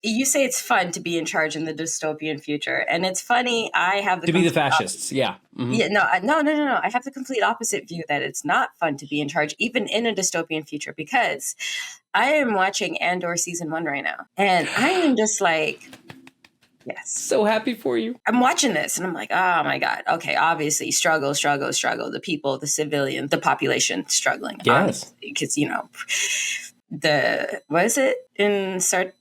you say it's fun to be in charge in the dystopian future, and it's funny. I have to be the fascists. Yeah. Mm-hmm. Yeah, no. I have the complete opposite view that it's not fun to be in charge, even in a dystopian future, because I am watching Andor season 1 right now, and I am just like, yes, so happy for you. I'm watching this, and I'm like, oh my god, okay, obviously, struggle. The people, the civilians, the population struggling. Yes, because what is it in Star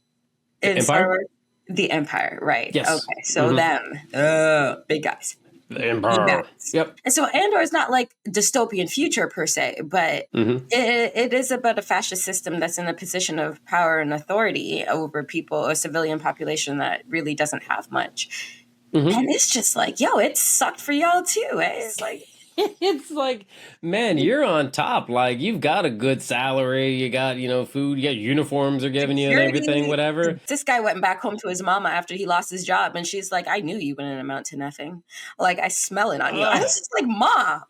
Wars? The Empire, right? Yes. Okay, so them, big guys. The Empire. Yep. And so Andor is not like dystopian future per se, but it is about a fascist system that's in a position of power and authority over people, a civilian population that really doesn't have much. And it's just like, yo, it sucked for y'all too. Eh? It's like, it's like, man, you're on top. Like, you've got a good salary. You got, food. You got uniforms are giving you and everything, whatever. This guy went back home to his mama after he lost his job. And she's like, I knew you wouldn't amount to nothing. Like, I smell it on you. I was just like, Ma.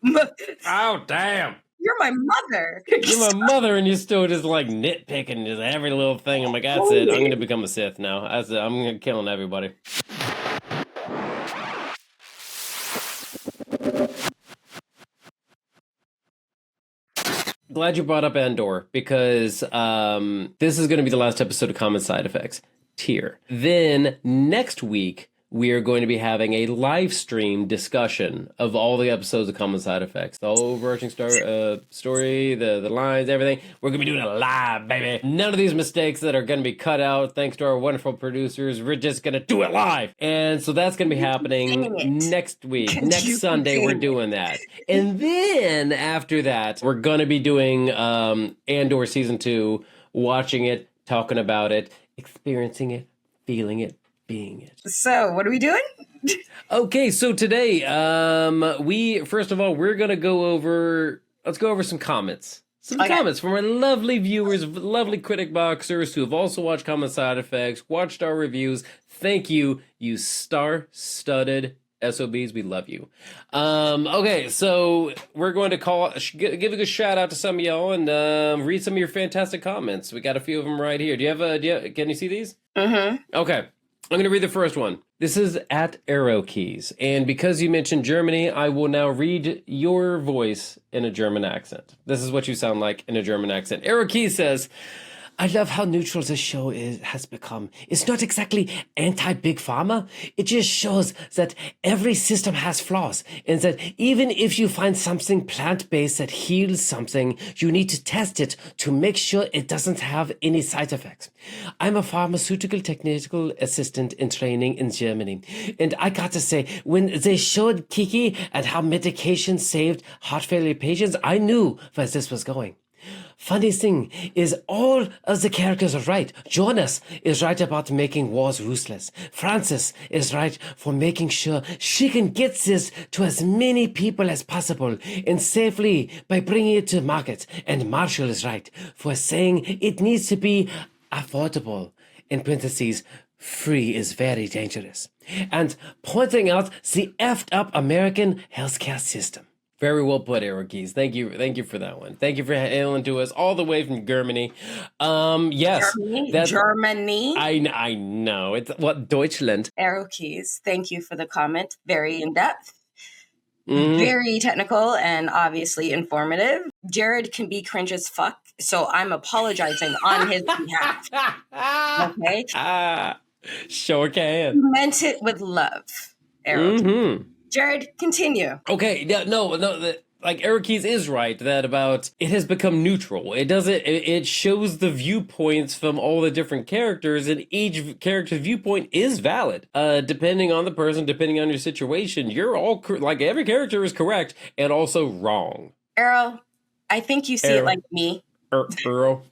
Oh, damn. You're my mother. You're my mother, and you're still just like nitpicking just every little thing. I'm like, that's it. I'm going to become a Sith now. That's it. I'm going to killing everybody. Glad you brought up Andor, because this is going to be the last episode of Common Side Effects tier. Then next week, we are going to be having a live stream discussion of all the episodes of Common Side Effects. The whole overarching story, the lines, everything. We're going to be doing it live, baby. None of these mistakes that are going to be cut out thanks to our wonderful producers. We're just going to do it live. And so that's going to be happening next week. Next Sunday, we're doing that. And then after that, we're going to be doing Andor Season 2, watching it, talking about it, experiencing it, feeling it, being it. So, what are we doing? Okay, so today, first of all, we're gonna let's go over some comments. Comments from our lovely viewers, lovely Critic Boxers who have also watched Common Side Effects, watched our reviews. Thank you, you star-studded SOBs. We love you. Okay, so we're going to give a good shout out to some of y'all and read some of your fantastic comments. We got a few of them right here. Can you see these? Okay. I'm going to read the first one. This is at Arrow Keys. And because you mentioned Germany, I will now read your voice in a German accent. This is what you sound like in a German accent. Arrow Keys says, I love how neutral this show has become. It's not exactly anti-big pharma. It just shows that every system has flaws, and that even if you find something plant-based that heals something, you need to test it to make sure it doesn't have any side effects. I'm a pharmaceutical technical assistant in training in Germany, and I got to say, when they showed Kiki and how medication saved heart failure patients, I knew where this was going. Funny thing is, all of the characters are right. Jonas is right about making wars ruthless. Frances is right for making sure she can get this to as many people as possible and safely by bringing it to market. And Marshall is right for saying it needs to be affordable. In parentheses, free is very dangerous. And pointing out the effed up American healthcare system. Very well put, Eric Keys. Thank you for that one. Thank you for hailing to us all the way from Germany. Yes, Germany. I know it's Deutschland. Arrow Keys. Thank you for the comment. Very in depth, very technical, and obviously informative. Jared can be cringe as fuck, so I'm apologizing on his behalf. Okay. Sure can. You meant it with love, Arrow. Jared, continue. Okay, no, like Eric Keys is right that about it has become neutral. It shows the viewpoints from all the different characters, and each character's viewpoint is valid. Depending on the person, depending on your situation, you're all like every character is correct and also wrong. Arrow, I think you see it like me. Arrow.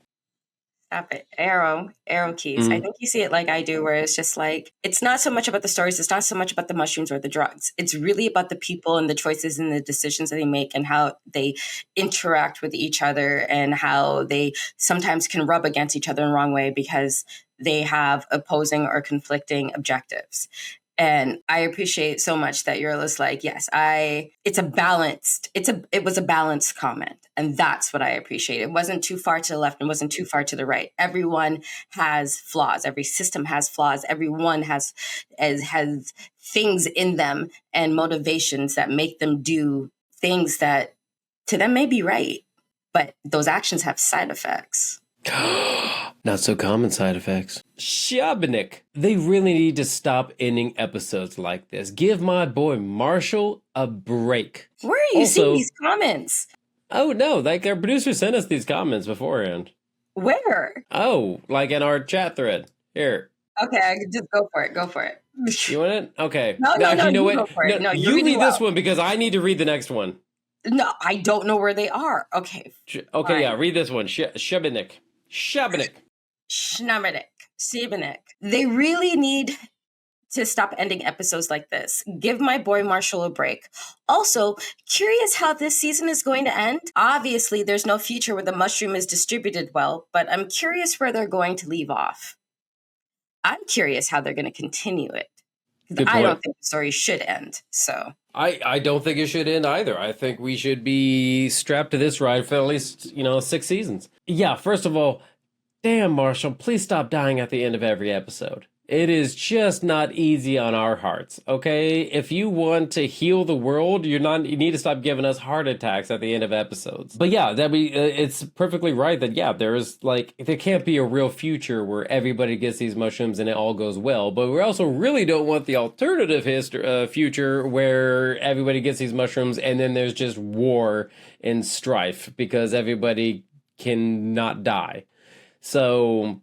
Stop it. Arrow Keys. I think you see it like I do, where it's just like, it's not so much about the stories. It's not so much about the mushrooms or the drugs. It's really about the people and the choices and the decisions that they make and how they interact with each other and how they sometimes can rub against each other in the wrong way because they have opposing or conflicting objectives. And I appreciate so much that you're just like, yes, it was a balanced comment. And that's what I appreciate. It wasn't too far to the left and wasn't too far to the right. Everyone has flaws. Every system has flaws. Everyone has things in them and motivations that make them do things that to them may be right, but those actions have side effects. Not so common side effects. Shabanik. They really need to stop ending episodes like this. Give my boy Marshall a break. Where are you seeing these comments? Oh, no. Like, our producer sent us these comments beforehand. Where? Oh, like in our chat thread. Here. Okay, I can just go for it. Go for it. You want it? Okay. No, you know what? Go for it. No, you read this one because I need to read the next one. No, I don't know where they are. Okay. Okay, fine. Yeah, read this one. Shabanik. They really need to stop ending episodes like this. Give my boy Marshall a break. Also, curious how this season is going to end. Obviously, there's no future where the mushroom is distributed well, but I'm curious where they're going to leave off. I'm curious how they're going to continue it. I don't think the story should end. So I don't think it should end either. I think we should be strapped to this ride for at least 6 seasons. Yeah, first of all, damn, Marshall, please stop dying at the end of every episode. It is just not easy on our hearts, okay? If you want to heal the world, you need to stop giving us heart attacks at the end of episodes. But yeah, it's perfectly right that, yeah, there can't be a real future where everybody gets these mushrooms and it all goes well. But we also really don't want the alternative future where everybody gets these mushrooms and then there's just war and strife because everybody cannot die. So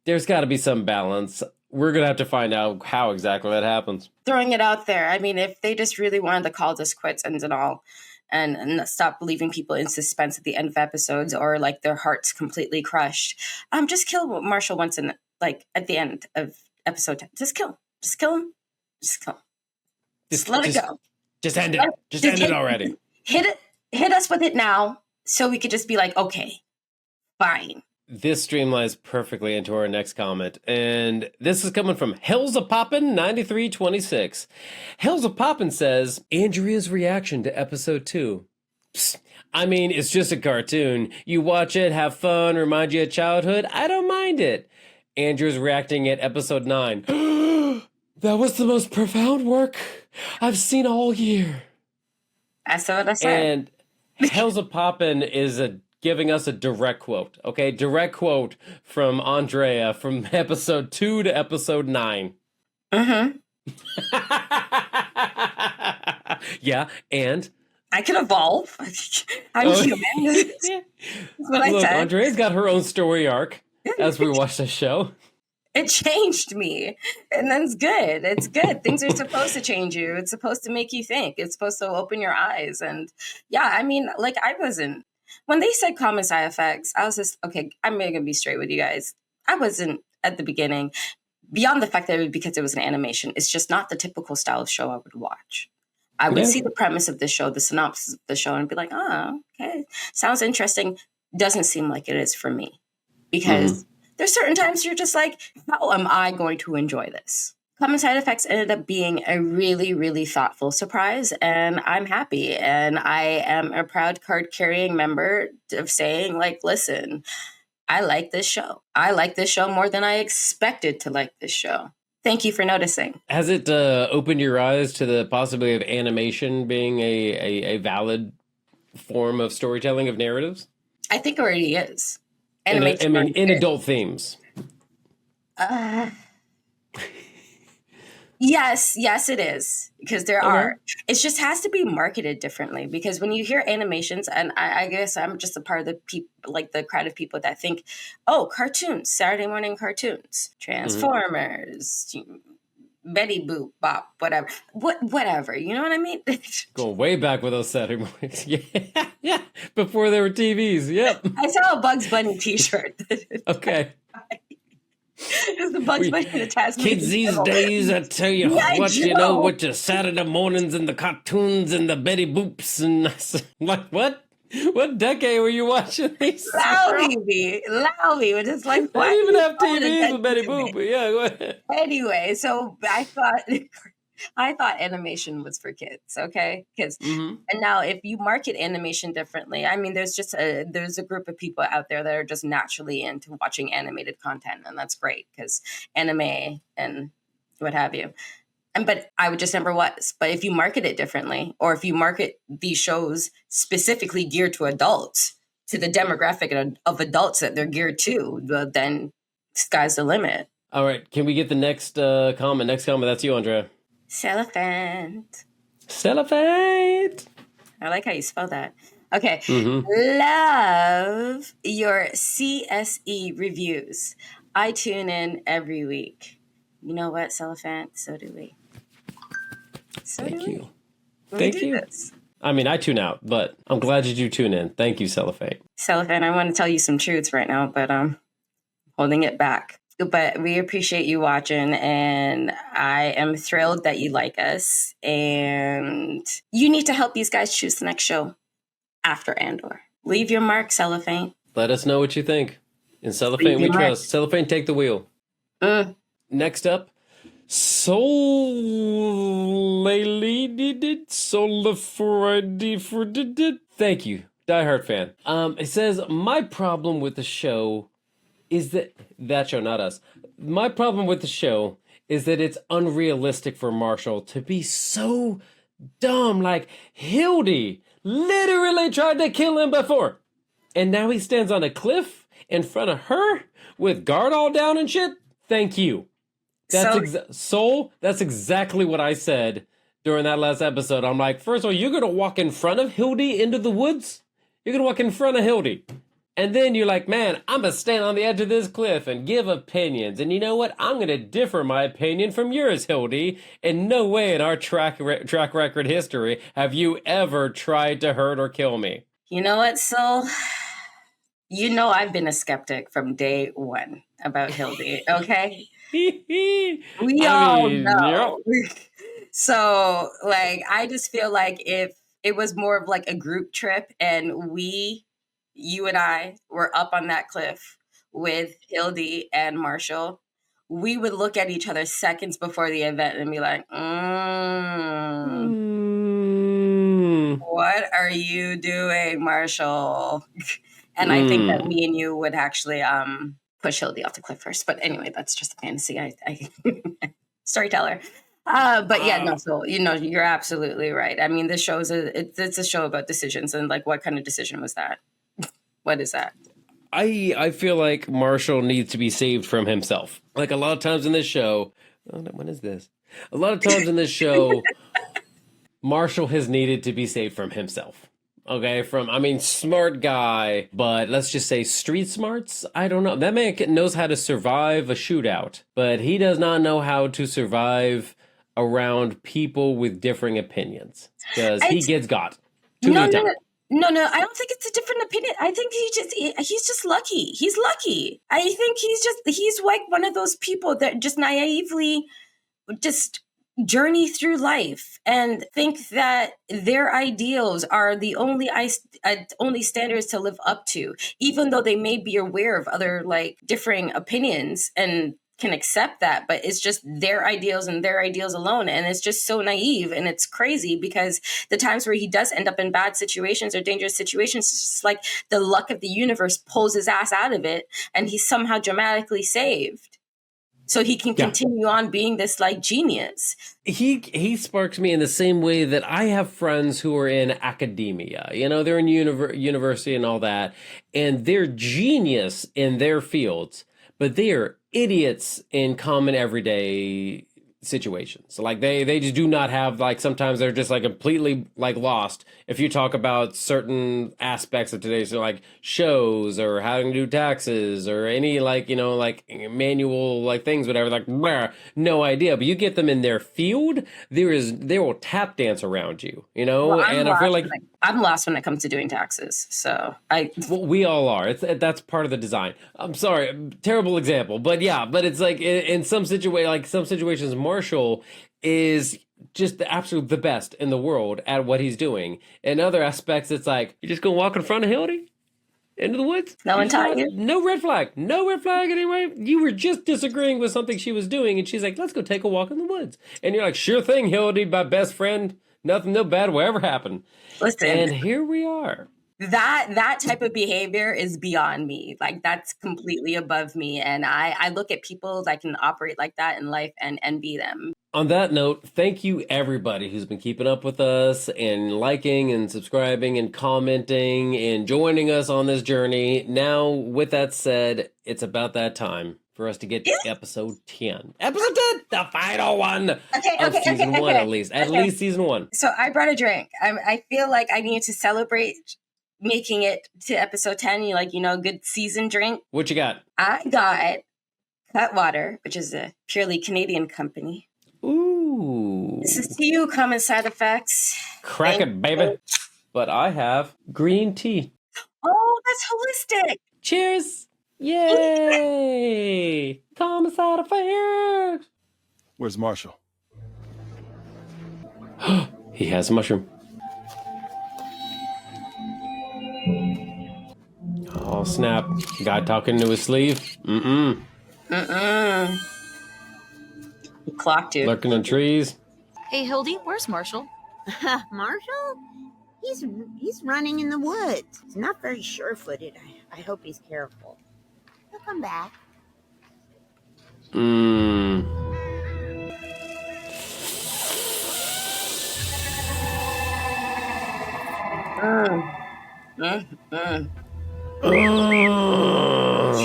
there's got to be some balance. We're going to have to find out how exactly that happens. Throwing it out there. I mean, if they just really wanted to call this quits and all, and stop leaving people in suspense at the end of episodes or like their hearts completely crushed, just kill Marshall once at the end of episode 10. Just kill him. Just kill him. Just kill him. Just let it go. Just end it. Just end it already. Hit us with it now so we could just be like, okay, fine. This streamlines perfectly into our next comment, and this is coming from Hell's a Poppin' 9326. Hell's a Poppin' says, Andrea's reaction to episode 2. Psst, I mean, it's just a cartoon. You watch it, have fun, remind you of childhood. I don't mind it. Andrea's reacting at episode 9. That was the most profound work I've seen all year. That's what I said. And Hell's a Poppin' is giving us a direct quote, okay? Direct quote from Andrea from episode 2 to episode 9. Mm-hmm. Yeah, and? I can evolve. I'm human. That's what I said. Andrea's got her own story arc as we watch the show. It changed me, and that's good. It's good. Things are supposed to change you. It's supposed to make you think. It's supposed to open your eyes. And yeah, I mean, like when they said common side effects, I was just, okay, I'm going to be straight with you guys. I wasn't at the beginning, beyond the fact that because it was an animation. It's just not the typical style of show I would watch. I would see the premise of the show, the synopsis of the show, and be like, oh, okay, sounds interesting. Doesn't seem like it is for me. Because there's certain times you're just like, how am I going to enjoy this? Common Side Effects ended up being a really, really thoughtful surprise, and I'm happy. And I am a proud card-carrying member of saying, like, listen, I like this show. I like this show more than I expected to like this show. Thank you for noticing. Has it opened your eyes to the possibility of animation being a valid form of storytelling of narratives? I think it already is. In adult themes. Yes, it is, because there are. It just has to be marketed differently, because when you hear animations, and I guess I'm just a part of the people, like the crowd of people that think, oh, cartoons, Saturday morning cartoons, Transformers, Betty Boop, Bop, whatever. You know what I mean? Go way back with those Saturday mornings. Yeah, before there were TVs. Yep. I saw a Bugs Bunny T-shirt. Okay. It's the Bugs Bunny and the Tasmanian Kids these days, I tell you what your Saturday mornings and the cartoons and the Betty Boops and like what? What decade were you watching these? Loudly. We're just like, I didn't even have TVs with Betty Boop. But yeah, go ahead. Anyway, so I thought I thought animation was for kids, okay? Because Mm-hmm. and now if you market animation differently, I mean, there's a group of people out there that are just naturally into watching animated content, and that's great because anime and what have you. And but I would just never was. But if you market it differently, or if you market these shows specifically geared to adults, to the demographic of adults that they're geared to, then sky's the limit. All right, can we get the next comment? Next comment, that's you, Andrea. Cellophant. Cellophant. I like how you spell that. Okay. Mm-hmm. Love your CSE reviews. I tune in every week. You know what, Cellophant? So do we. Thank you. Thank you. This. I mean, I tune out, but I'm glad that you tune in. Thank you, Cellophane. Cellophane, I want to tell you some truths right now, but I'm holding it back. But we appreciate you watching, and I am thrilled that you like us. And you need to help these guys choose the next show after Andor. Leave your mark, Cellophane. Let us know what you think. In Cellophane, we trust. Cellophane, take the wheel. Next up, Thank you, diehard fan. It says, my problem with the show is that show, not us. My problem with the show is that it's unrealistic for Marshall to be so dumb. Like, Hildy literally tried to kill him before. And now he stands on a cliff in front of her with guard all down and shit. Thank you. That's exactly what I said during that last episode. I'm like, first of all, you're going to walk in front of Hildy into the woods? You're going to walk in front of Hildy. And then you're like, man, I'm going to stand on the edge of this cliff and give opinions. And you know what? I'm going to differ my opinion from yours, Hildy. In no way in our track record history have you ever tried to hurt or kill me. You know what, Sol? You know I've been a skeptic from day one about Hildy, okay? We all know. Yep. So, like, I just feel like if it was more of like a group trip and you and I were up on that cliff with Hildy and Marshall, we would look at each other seconds before the event and be like, what are you doing, Marshall? And I think that me and you would actually push Hildy off the cliff first. But anyway, that's just a fantasy. I storyteller. But yeah, no, so, you know, you're absolutely right. I mean, this show it's a show about decisions, and like, what kind of decision was that? What is that? I feel like Marshall needs to be saved from himself. Like a lot of times in this show, when is this? A lot of times in this show, Marshall has needed to be saved from himself. Okay, smart guy, but let's just say street smarts? I don't know. That man knows how to survive a shootout, but he does not know how to survive around people with differing opinions, because he gets got. No, I don't think it's a different opinion. I think he's just lucky. He's lucky. I think he's like one of those people that just naively just journey through life and think that their ideals are the only standards to live up to, even though they may be aware of other like differing opinions and can accept that, but it's just their ideals and their ideals alone. And it's just so naive, and it's crazy because the times where he does end up in bad situations or dangerous situations, it's just like the luck of the universe pulls his ass out of it and he's somehow dramatically saved. So he can continue on being this like genius. He sparks me in the same way that I have friends who are in academia. You know, they're in university and all that, and they're genius in their fields, but they are idiots in common everyday situations. Like they just do not have, like, sometimes they're just like completely like lost if you talk about certain aspects of today's like shows or how to do taxes or any like, you know, like manual like things, whatever, like no idea. But you get them in their field, they will tap dance around you, you know. Well, and I feel like I'm lost when it comes to doing taxes. So we all are. That's part of the design. I'm sorry, terrible example, but yeah, but it's like in some situations, Marshall is just the best in the world at what he's doing. In other aspects, it's like, you just gonna walk in front of Hildy? Into the woods? No one taught you? No red flag. No red flag anyway. You were just disagreeing with something she was doing, and she's like, let's go take a walk in the woods. And you're like, sure thing, Hildy, my best friend. Nothing, no bad will ever happen. Listen. And here we are. That type of behavior is beyond me. Like, that's completely above me. And I look at people that can operate like that in life and envy them. On that note, thank you everybody who's been keeping up with us and liking and subscribing and commenting and joining us on this journey. Now, with that said, it's about that time for us to get to episode 10. Episode 10, the final one of season 1, at least. At least season 1. So I brought a drink. I feel like I need to celebrate making it to episode 10. You like, good season drink. What you got? I got Cutwater, which is a purely Canadian company. Ooh. This is to you, Common Side Effects. Crack it, baby. But I have green tea. Oh, that's holistic. Cheers. Yay. Common Side Effects. Where's Marshall? He has a mushroom. Oh, snap. Guy talking to his sleeve. He clocked you. Lurking in trees. Hey, Hildy, where's Marshall? Marshall? He's running in the woods. He's not very sure-footed. I hope he's careful. He'll come back.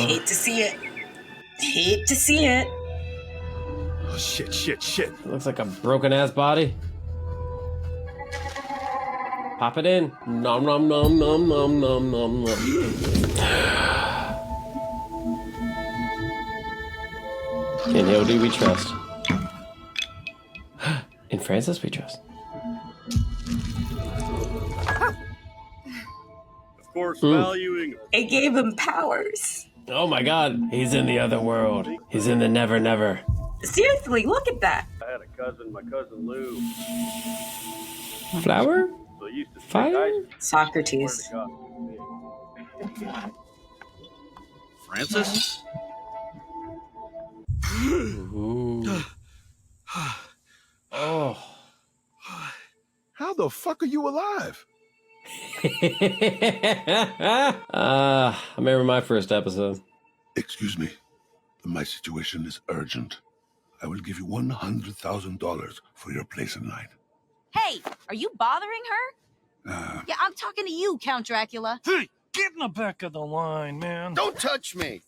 Hate to see it. Hate to see it. Oh, shit. Looks like a broken ass body. Pop it in. Nom nom nom nom nom nom nom nom. In Hildy we trust. In Francis we trust. Of course, valuing. It gave him powers. Oh my god, he's in the other world. He's in the never never. Seriously, look at that. I had a cousin, my cousin Lou. Flower? So I used to Fire? Socrates. Francis? Ooh. Oh. How the fuck are you alive? I remember my first episode. Excuse me. My situation is urgent. I will give you $100,000 for your place in line. Hey, are you bothering her? Yeah, I'm talking to you, Count Dracula. Hey, get in the back of the line, man. Don't touch me!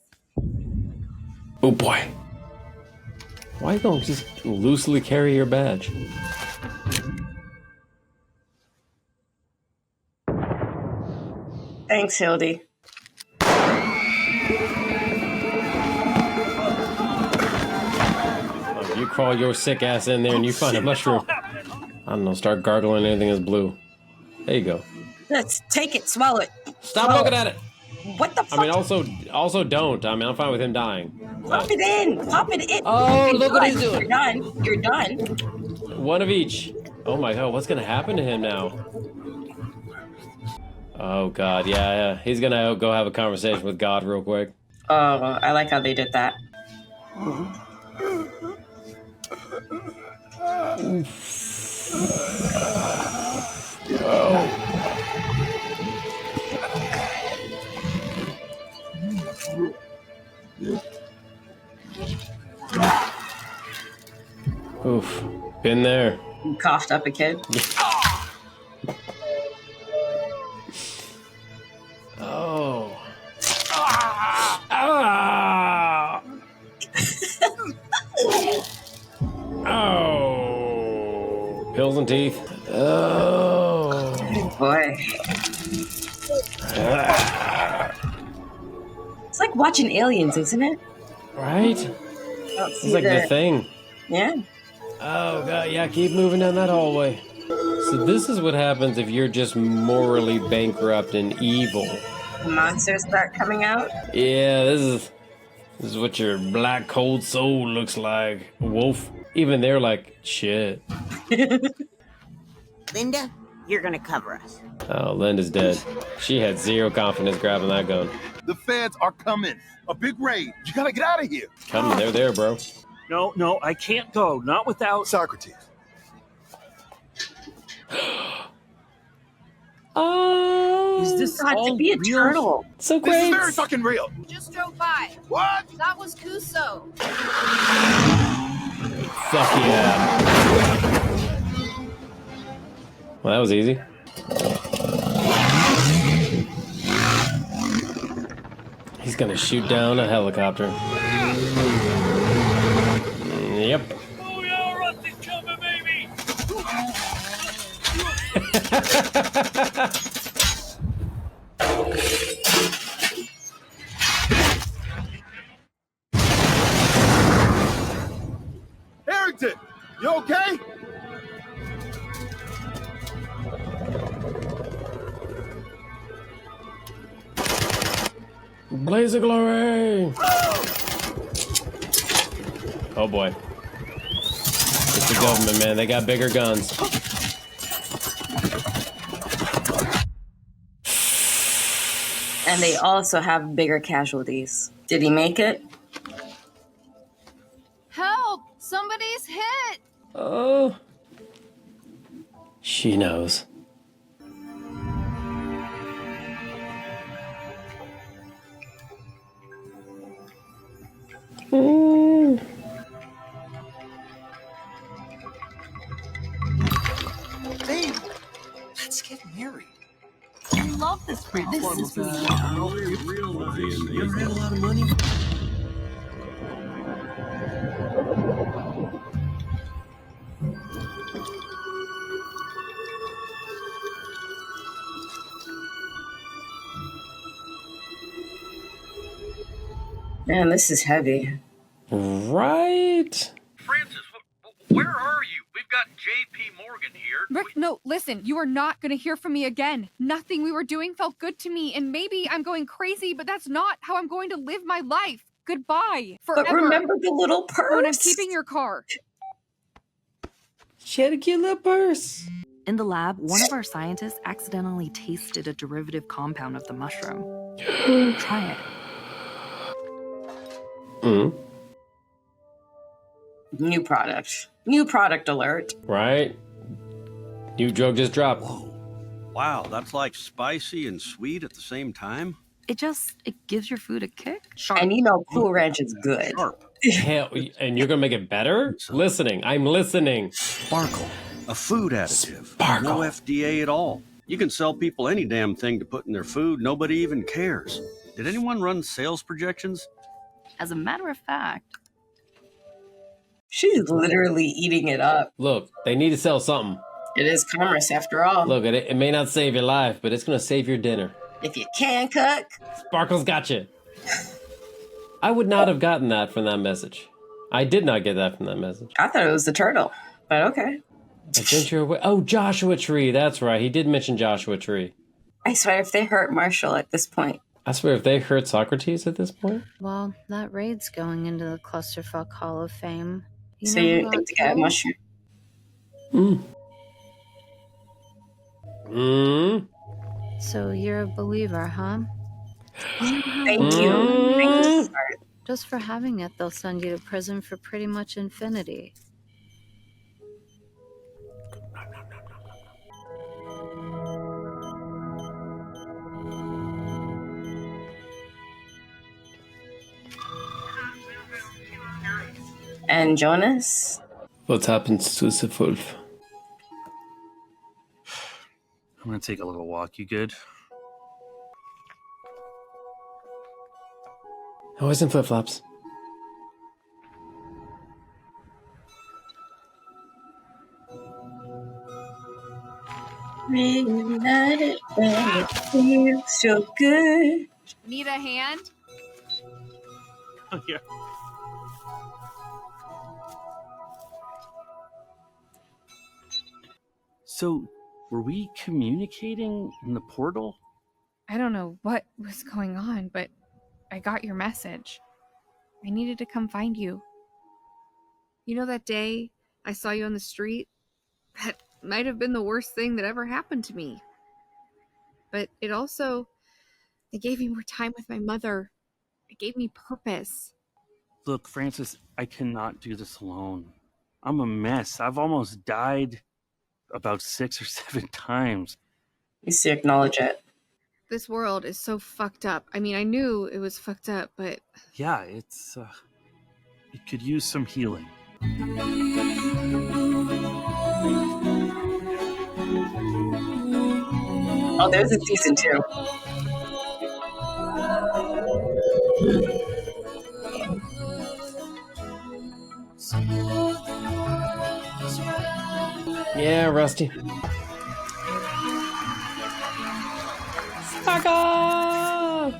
Oh boy. Why don't you just loosely carry your badge? Thanks, Hildy. Oh, you crawl your sick ass in there and you find a mushroom. I don't know, start gargling anything that's blue. There you go. Let's take it, swallow it. Stop looking at it! What the fuck? I mean, also don't. I mean, I'm fine with him dying. Pop it in. Pop it in. Oh, look what he's doing. You're done. You're done. One of each. Oh my god, what's gonna happen to him now? Oh god, yeah. He's gonna go have a conversation with God real quick. Oh, I like how they did that. Oof. Been there. You coughed up a kid. Oh. Ah! Oh. Pills and teeth. Oh. Boy. It's like watching Aliens, isn't it? Right? It's like the thing. Yeah. Oh god, yeah, keep moving down that hallway. So this is what happens if you're just morally bankrupt and evil. Monsters start coming out. Yeah, this is what your black cold soul looks like. Wolf. Even they're like, shit. Linda, you're gonna cover us. Oh, Linda's dead. She had zero confidence grabbing that gun. The feds are coming. A big raid. You gotta get out of here. Coming, they're there, bro. No, I can't go. Not without... Socrates. Oh, Is this God, all to be a real? turtle. so This is great? very fucking real. Just drove by. What? That was Kuso. Fuck yeah. Well, that was easy. He's gonna shoot down a helicopter. Yep. Oh, yeah, Rusty's coming, baby! Harrington, you okay? Blaze of glory! Oh boy. It's the government, man. They got bigger guns. And they also have bigger casualties. Did he make it? Help! Somebody's hit! Oh. She knows. Mm. Babe, let's get married. I love this brand. This is really You ever had a lot of money? Man, this is heavy. Right? Francis, where are you? We've got J.P. Morgan here. Rick, no, listen, you are not going to hear from me again. Nothing we were doing felt good to me, and maybe I'm going crazy, but that's not how I'm going to live my life. Goodbye. Forever. But remember the little purse. Oh, and I'm keeping your car. She had a cute little purse. In the lab, one of our scientists accidentally tasted a derivative compound of the mushroom. Try it. Mm. New product. New product alert. Right? New drug just dropped. Whoa. Wow, that's like spicy and sweet at the same time? It gives your food a kick. Sharp. And you know Cool Ranch is good. Sharp. Hell, and you're gonna make it better? Listening. I'm listening. Sparkle. A food additive. Sparkle. No FDA at all. You can sell people any damn thing to put in their food. Nobody even cares. Did anyone run sales projections? As a matter of fact, She's literally eating it up. Look, they need to sell something. It is commerce after all. Look, it may not save your life, but it's gonna save your dinner. If you can cook. Sparkle's got you. I would not have gotten that from that message. I did not get that from that message. I thought it was the turtle, but okay. Adventure away. Oh, Joshua Tree. That's right. He did mention Joshua Tree. I swear if they hurt Marshall at this point. I swear if they hurt Socrates at this point. Well, that raid's going into the Clusterfuck Hall of Fame. So you think the guy mushroom? So you're a believer, huh? Thank you. Thank you. Just for having it, they'll send you to prison for pretty much infinity. And Jonas? What happens to the wolf? I'm gonna take a little walk. You good? Always in flip-flops. Reunited when it feels so good. Need a hand? Oh, yeah. So, were we communicating in the portal? I don't know what was going on, but I got your message. I needed to come find you. You know that day I saw you on the street? That might have been the worst thing that ever happened to me. But it gave me more time with my mother. It gave me purpose. Look, Francis, I cannot do this alone. I'm a mess. I've almost died about 6 or 7 times. You see, acknowledge it. This world is so fucked up. I mean, I knew it was fucked up, but... Yeah, it could use some healing. Oh, there's a season 2. Yeah, Rusty. Fuck off!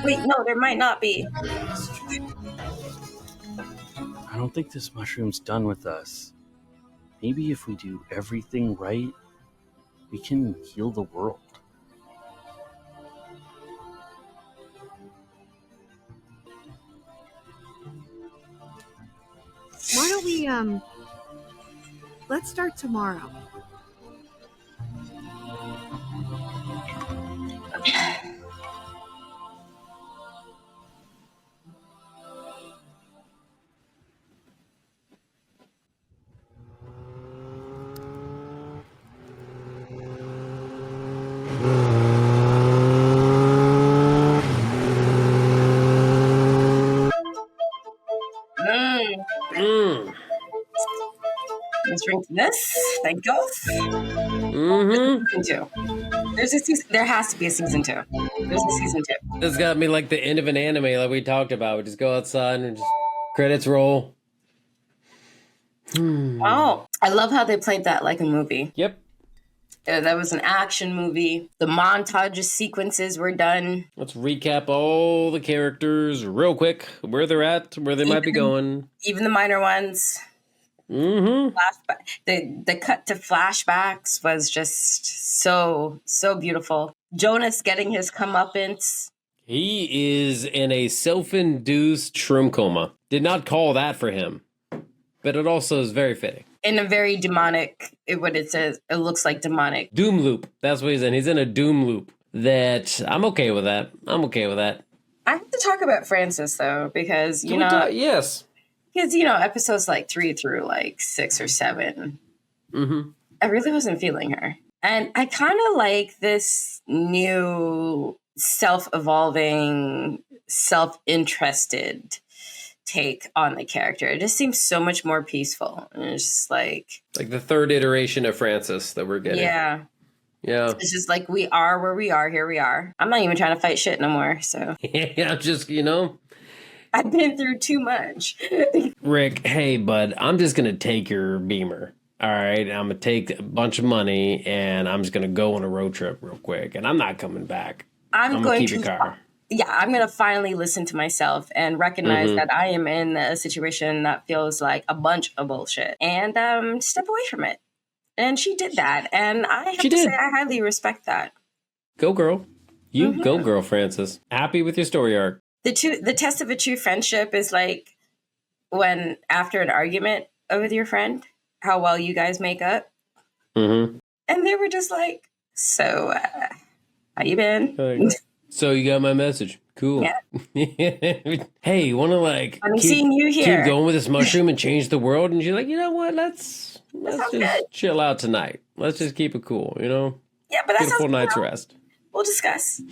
Wait, no, there might not be. I don't think this mushroom's done with us. Maybe if we do everything right, we can heal the world. Why don't we, let's start tomorrow. Let's drink this. Thank you. Season 2. There's a season. There has to be a season 2. There's a season 2. This got me like the end of an anime like we talked about. We just go outside and just credits roll. Wow. I love how they played that like a movie. Yep. That was an action movie. The montage sequences were done. Let's recap all the characters real quick, where they're at, where they might be going. Even the minor ones. The cut to flashbacks was just so beautiful. Jonas getting his comeuppance. He is in a self-induced shroom coma. Did not call that for him, but it also is very fitting. In a very demonic, what it says, it looks like demonic. Doom loop. That's what he's in. He's in a doom loop. That I'm okay with that. I have to talk about Francis though, because yes. Because, episodes like 3 through like 6 or 7, I really wasn't feeling her. And I kind of like this new self-evolving, self-interested take on the character. It just seems so much more peaceful. And it's just like the third iteration of Francis that we're getting. Yeah. Yeah. It's just like we are where we are. Here we are. I'm not even trying to fight shit no more. So yeah, just, I've been through too much. Rick, hey, bud, I'm just going to take your Beamer. All right. I'm going to take a bunch of money and I'm just going to go on a road trip real quick. And I'm not coming back. I'm going to keep your car. Yeah, I'm going to finally listen to myself and recognize that I am in a situation that feels like a bunch of bullshit and step away from it. And she did that. And I have to say I highly respect that. Go, girl. You go, girl, Francis. Happy with your story arc. The test of a true friendship is like when after an argument with your friend, how well you guys make up. And they were just like, so, how you been? So you got my message. Cool. Yeah. Hey, you want to I'm seeing you here. Keep going with this mushroom and change the world? And she's like, you know what? Let's just chill out tonight. Let's just keep it cool, Yeah, but that's a full night's rest. We'll discuss.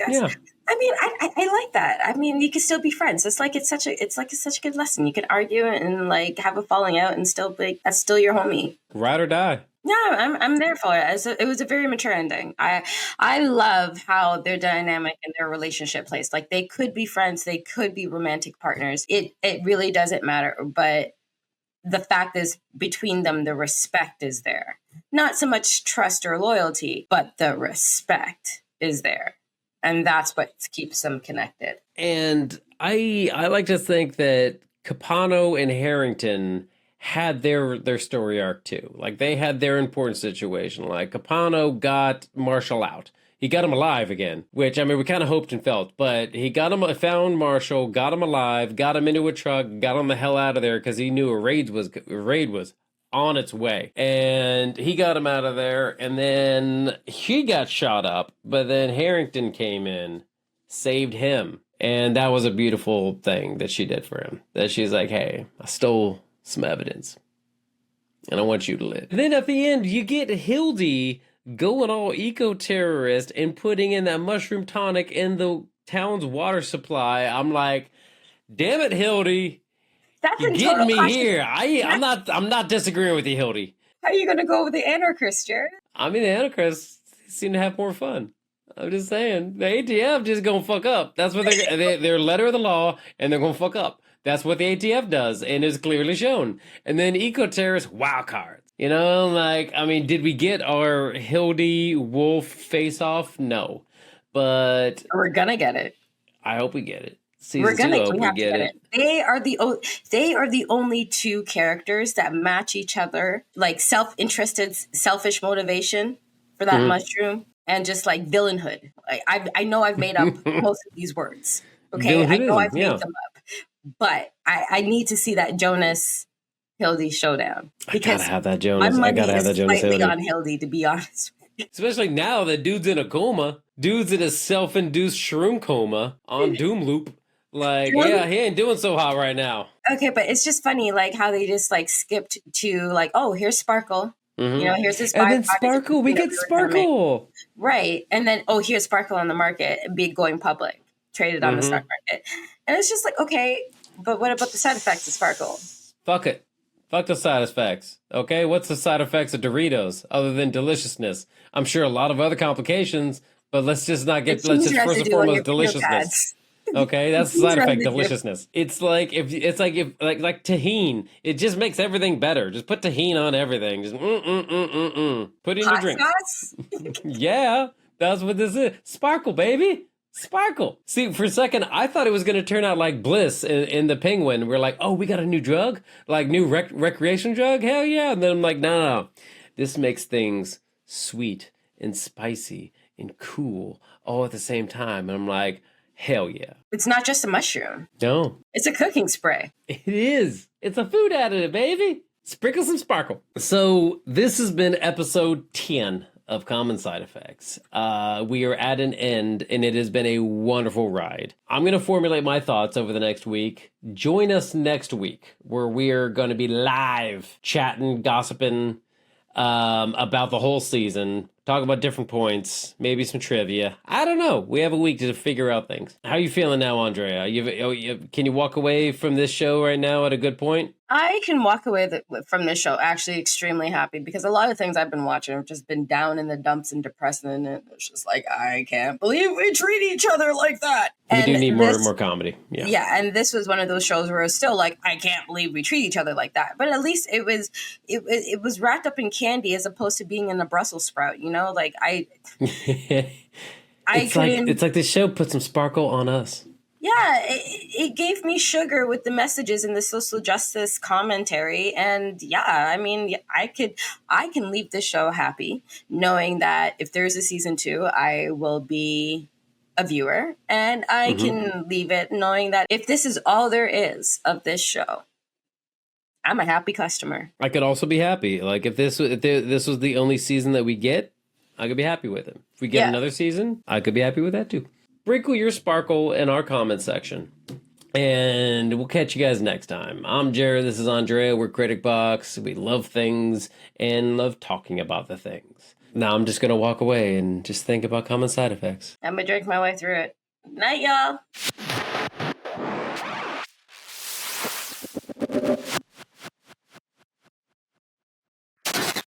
Yeah. I mean, I like that. I mean, you can still be friends. It's such a good lesson. You can argue and have a falling out and still that's still your homie. Ride or die. Yeah, I'm there for it. It was a very mature ending. I love how their dynamic and their relationship plays. Like they could be friends, they could be romantic partners. It really doesn't matter. But the fact is, between them, the respect is there. Not so much trust or loyalty, but the respect is there. And that's what keeps them connected. And I like to think that Capano and Harrington had their story arc too. Like they had their important situation. Like Capano got Marshall out. He got him alive again, which, I mean, we kind of hoped and felt, but he got him, found Marshall, got him alive, got him into a truck, got him the hell out of there because he knew a raid was on its way. And he got him out of there, and then he got shot up, but then Harrington came in, saved him. And that was a beautiful thing that she did for him. That she's like, hey, I stole some evidence, and I want you to live. And then at the end, you get Hildy going all eco-terrorist and putting in that mushroom tonic in the town's water supply. I'm like, damn it, Hildy. That's You're getting me here. I'm not disagreeing with you, Hildy. How are you going to go with the anarchist, Jared? I mean, the anarchists seem to have more fun. I'm just saying, the ATF just gonna fuck up. That's what they're letter of the law, and they're gonna fuck up. That's what the ATF does, and is clearly shown. And then eco-terrorists, wild cards. You know, like, I mean, did we get our Hildy Wolf face-off? No. But we're gonna get it. I hope we get it. We're gonna get it. They are the only two characters that match each other, like self-interested, selfish motivation for that mushroom. And just like villainhood. Like I know I've made up most of these words. Okay, I know I've made them up, but I need to see that Jonas Hildy showdown. Because I gotta have that Jonas. I gotta have that Jonas Hildy. On Hildy, to be honest. Especially now that dude's in a coma. Dude's in a self-induced shroom coma on Doom Loop. Like, yeah, he ain't doing so hot right now. Okay, but it's just funny, like how they just like skipped to like, oh, here's Sparkle. You know, here's this. And then Sparkle, we get Sparkle. Right. And then, oh, here's Sparkle on the market, going public, traded on the stock market. And it's just like, okay, but what about the side effects of Sparkle? Fuck it. Fuck the side effects. Okay, what's the side effects of Doritos other than deliciousness? I'm sure a lot of other complications, but let's just not get, let's just first and foremost deliciousness. Okay, that's the side effect, deliciousness. It's like if like tahini. It just makes everything better. Just put tahini on everything. Just put it in your drink. Yeah, that's what this is. Sparkle, baby. Sparkle. See, for a second, I thought it was going to turn out like Bliss in the Penguin. We're like, oh, we got a new drug? Like new recreation drug? Hell yeah. And then I'm like, no. This makes things sweet and spicy and cool all at the same time. And I'm like, hell yeah. It's not just a mushroom. No. It's a cooking spray. It is. It's a food additive, baby. Sprinkle some sparkle. So this has been episode 10 of Common Side Effects. We are at an end, and it has been a wonderful ride. I'm going to formulate my thoughts over the next week. Join us next week, where we are going to be live chatting, gossiping about the whole season. Talk about different points, maybe some trivia. I don't know. We have a week to figure out things. How are you feeling now, Andrea? Can you walk away from this show right now at a good point? I can walk away from this show actually extremely happy because a lot of things I've been watching have just been down in the dumps and depressing, and it's just like, I can't believe we treat each other like that. We do need more comedy. Yeah, and this was one of those shows where it's still like, I can't believe we treat each other like that. But at least it was wrapped up in candy as opposed to being in a Brussels sprout, you know? Like it's like this show put some sparkle on us. Yeah, it gave me sugar with the messages and the social justice commentary. And yeah, I mean, I can leave this show happy, knowing that if there's a season 2, I will be a viewer. And I can leave it knowing that if this is all there is of this show, I'm a happy customer. I could also be happy. Like if this was the only season that we get, I could be happy with it. If we get another season, I could be happy with that too. Sprinkle your sparkle in our comment section. And we'll catch you guys next time. I'm Jared. This is Andrea. We're Critic Box. We love things and love talking about the things. Now I'm just going to walk away and just think about common side effects. I'm going to drink my way through it. Night, y'all.